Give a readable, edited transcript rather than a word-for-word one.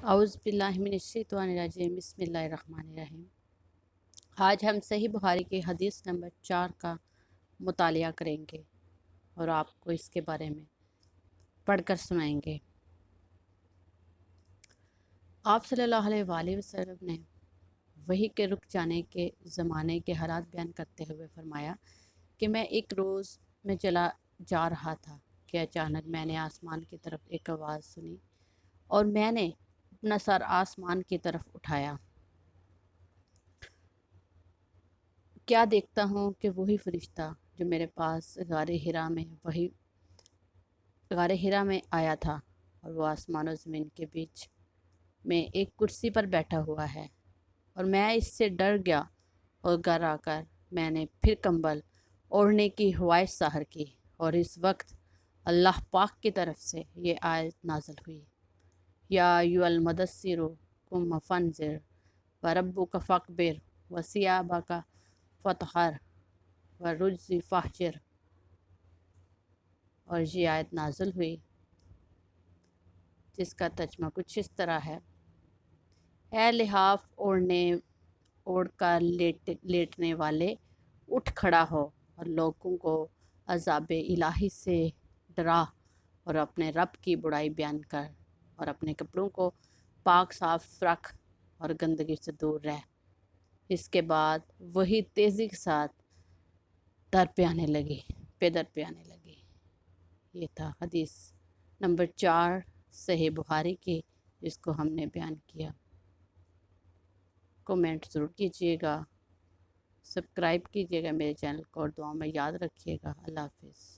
اعوذ باللہ من الشیطان الرجیم بسم اللہ الرحمن الرحیم۔ آج ہم صحیح بخاری کی حدیث نمبر 4 کا مطالعہ کریں گے اور آپ کو اس کے بارے میں پڑھ کر سنائیں گے۔ آپ صلی اللہ علیہ وآلہ وسلم نے وحی کے رک جانے کے زمانے کے حالات بیان کرتے ہوئے فرمایا کہ میں ایک روز میں چلا جا رہا تھا کہ اچانک میں نے آسمان کی طرف ایک آواز سنی اور میں نے اپنا سر آسمان کی طرف اٹھایا۔ کیا دیکھتا ہوں کہ وہی فرشتہ جو میرے پاس غار ہرا میں آیا تھا، اور وہ آسمان و زمین کے بیچ میں ایک کرسی پر بیٹھا ہوا ہے، اور میں اس سے ڈر گیا اور گھر آ کر میں نے پھر کمبل اوڑھنے کی خواہش ظاہر کی، اور اس وقت اللہ پاک کی طرف سے یہ آیت نازل ہوئی: یا ایھا المدثر قم فانذر وربک فکبر وثیابک فطہر والرجز فاہجر۔ اور یہ آیت نازل ہوئی جس کا ترجمہ کچھ اس طرح ہے: اے لحاف اوڑھ کر لیٹنے والے، اٹھ کھڑا ہو اور لوگوں کو عذاب الہی سے ڈرا، اور اپنے رب کی بڑائی بیان کر، اور اپنے کپڑوں کو پاک صاف رکھ اور گندگی سے دور رہ۔ اس کے بعد وہی تیزی کے ساتھ در پہ آنے لگی۔ یہ تھا حدیث نمبر 4 صحیح بخاری کی، جس کو ہم نے بیان کیا۔ کومنٹ ضرور کیجیے گا، سبسکرائب کیجیے گا میرے چینل کو، اور دعاؤں میں یاد رکھیے گا۔ اللہ حافظ۔